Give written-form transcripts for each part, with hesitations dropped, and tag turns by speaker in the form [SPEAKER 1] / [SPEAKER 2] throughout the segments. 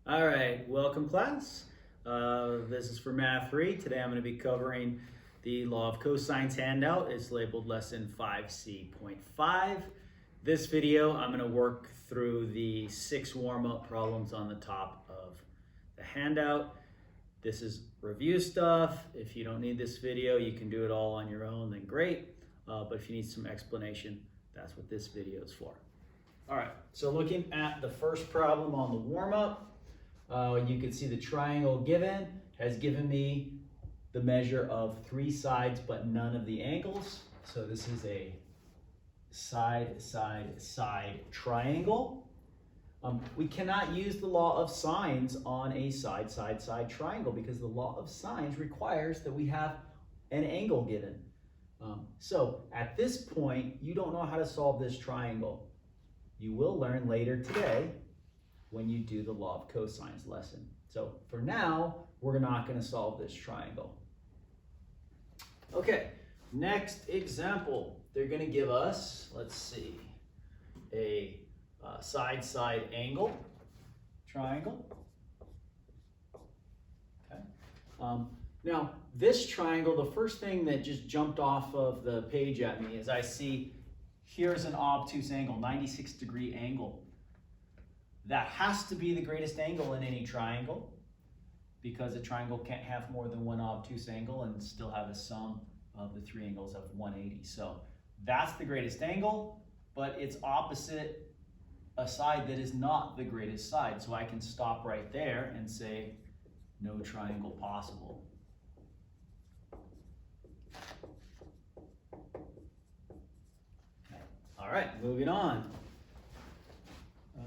[SPEAKER 1] All right, welcome class. This is for Math 3. Today I'm going to be covering the law of cosines handout. It's labeled lesson 5c.5. This video I'm going to work through the 6 warm-up problems on the top of the handout. This is review stuff. If you don't need this video, you can do it all on your own, then great. But if you need some explanation, that's what this video is for. All right, so looking at the first problem on the warm-up, you can see the triangle given has given me the measure of 3 sides but none of the angles. So this is a side, side, side triangle. We cannot use the law of sines on a side, side, side triangle because the law of sines requires that we have an angle given. So at this point, you don't know how to solve this triangle. You will learn later today when you do the law of cosines lesson. So for now, we're not going to solve this triangle. Okay, next example. They're going to give us, let's see, a side-side angle triangle. Okay. Now, this triangle, the first thing that just jumped off of the page at me is I see here's an obtuse angle, 96-degree angle. That has to be the greatest angle in any triangle because a triangle can't have more than one obtuse angle and still have a sum of the 3 angles of 180. So that's the greatest angle, but it's opposite a side that is not the greatest side. So I can stop right there and say no triangle possible. Okay. All right, moving on.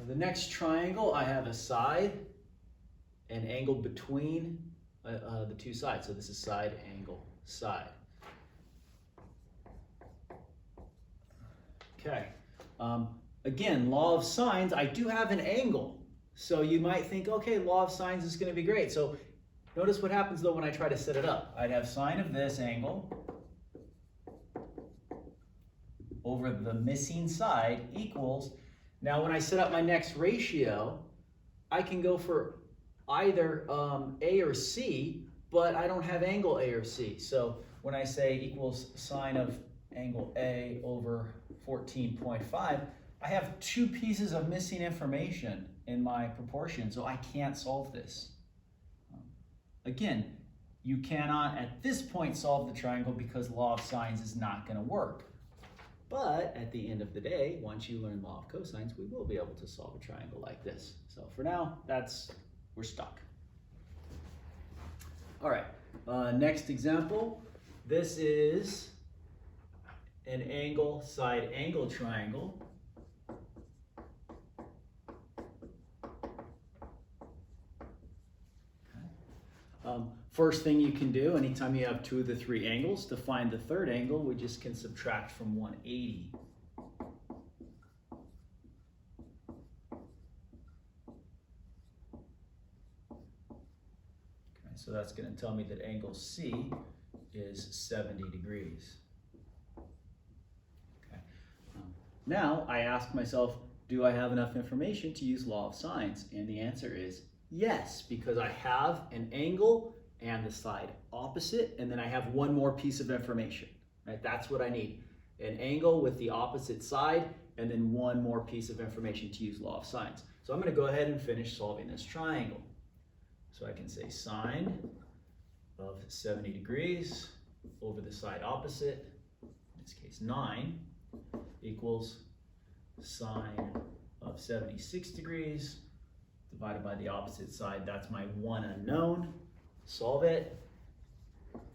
[SPEAKER 1] The next triangle, I have a side and angle between the 2 sides. So this is side, angle, side. Okay. Again, law of sines, I do have an angle. So you might think, okay, law of sines is going to be great. So notice what happens though when I try to set it up. I'd have sine of this angle over the missing side equals. Now, when I set up my next ratio, I can go for either A or C, but I don't have angle A or C. So when I say equals sine of angle A over 14.5, I have 2 pieces of missing information in my proportion, so I can't solve this. Again, you cannot at this point solve the triangle because law of sines is not going to work. But at the end of the day, once you learn law of cosines, we will be able to solve a triangle like this. So for now, we're stuck. All right, next example. This is an angle, side angle triangle. Okay. First thing you can do, anytime you have 2 of the 3 angles, to find the third angle, we just can subtract from 180. Okay, so that's going to tell me that angle C is 70 degrees. Okay. Now I ask myself, do I have enough information to use law of sines? And the answer is yes, because I have an angle and the side opposite, and then I have one more piece of information, right? That's what I need. An angle with the opposite side, and then one more piece of information to use law of sines. So I'm gonna go ahead and finish solving this triangle. So I can say sine of 70 degrees over the side opposite, in this case 9, equals sine of 76 degrees divided by the opposite side. That's my one unknown. Solve it. Okay,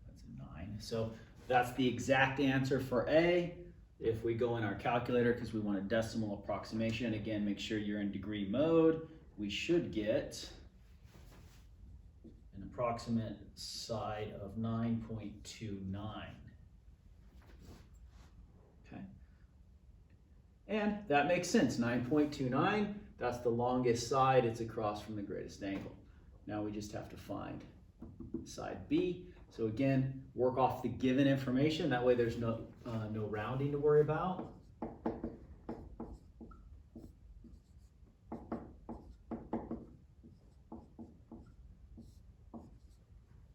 [SPEAKER 1] that's a 9. So that's the exact answer for A. If we go in our calculator, because we want a decimal approximation, again, make sure you're in degree mode, we should get an approximate side of 9.29. Okay. And that makes sense, 9.29. That's the longest side. It's across from the greatest angle. Now we just have to find side B. So again, work off the given information. That way there's no rounding to worry about.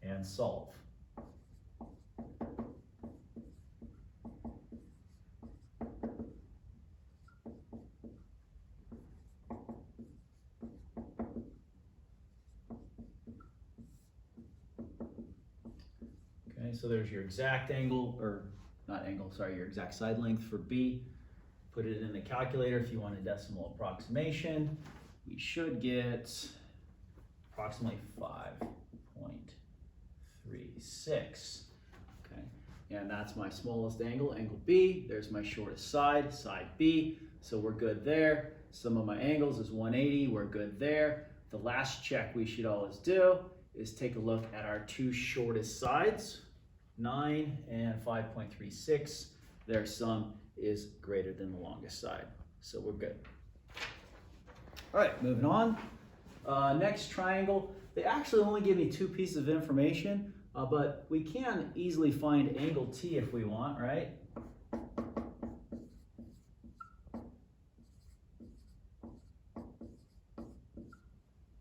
[SPEAKER 1] And solve. Okay, so there's your exact angle, or not angle, sorry, your exact side length for B. Put it in the calculator if you want a decimal approximation. We should get approximately 5.36. Okay, and that's my smallest angle, angle B. There's my shortest side, side B. So we're good there. Sum of my angles is 180, we're good there. The last check we should always do is take a look at our two shortest sides, 9 and 5.36. Their sum is greater than the longest side. So we're good. All right, moving on. Next triangle. They actually only give me two pieces of information, but we can easily find angle T if we want, right?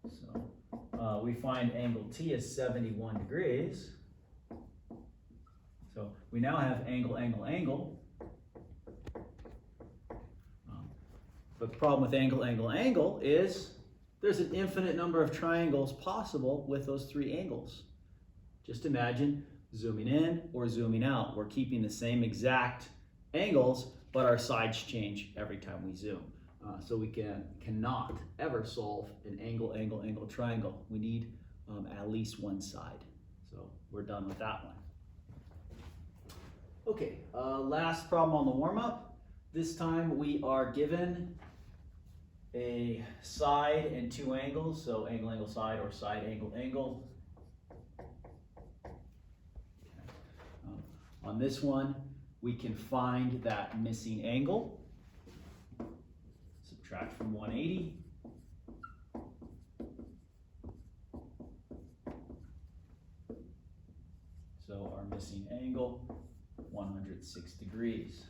[SPEAKER 1] So we find angle T is 71 degrees. So we now have angle, angle, angle. But the problem with angle, angle, angle is there's an infinite number of triangles possible with those three angles. Just imagine zooming in or zooming out. We're keeping the same exact angles, but our sides change every time we zoom. So we cannot ever solve an angle, angle, angle triangle. We need at least one side. So we're done with that one. Okay, last problem on the warm-up. This time we are given a side and two angles, so angle, angle, side, or side, angle, angle. On this one, we can find that missing angle. Subtract from 180. So our missing angle, 106 degrees.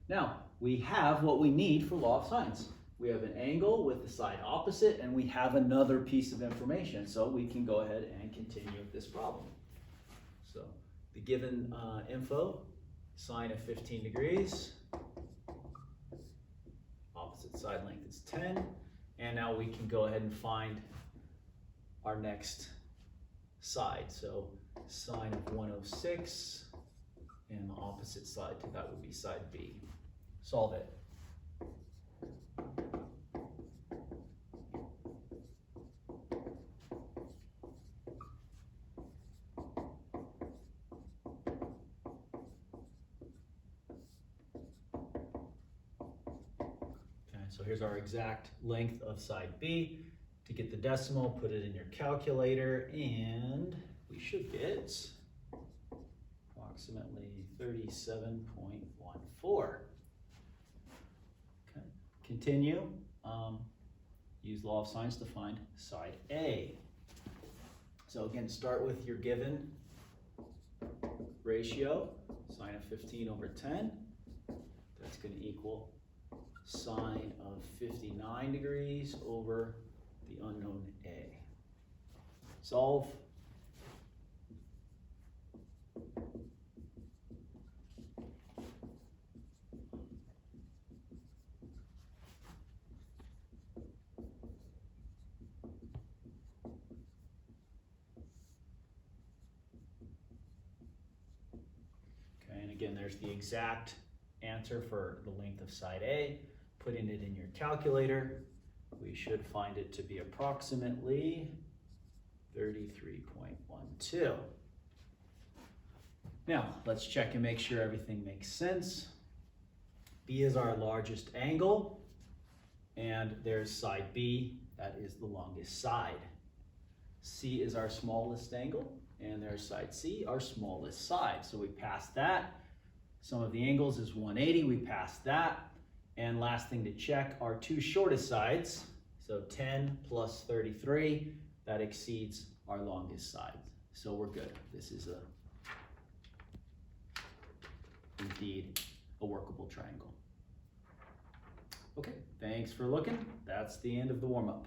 [SPEAKER 1] Now, we have what we need for law of sines. We have an angle with the side opposite, and we have another piece of information. So we can go ahead and continue with this problem. So the given info, sine of 15 degrees, opposite side length is 10, and now we can go ahead and find our next side. So sine of 106, and the opposite side to that would be side B. Solve it. Okay, so here's our exact length of side B. To get the decimal, put it in your calculator, and we should get approximately 37.14. Okay, continue. Use law of sines to find side A. So again, start with your given ratio, sine of 15 over 10. That's going to equal sine of 59 degrees over the unknown A. Solve. Again, there's the exact answer for the length of side A. Putting it in your calculator, we should find it to be approximately 33.12. Now, let's check and make sure everything makes sense. B is our largest angle, and there's side B, that is the longest side. C is our smallest angle, and there's side C, our smallest side. So we passed that. Sum of the angles is 180, we passed that. And last thing to check, our two shortest sides, so 10 plus 33, that exceeds our longest side. So we're good. This is indeed a workable triangle. Okay, thanks for looking. That's the end of the warm-up.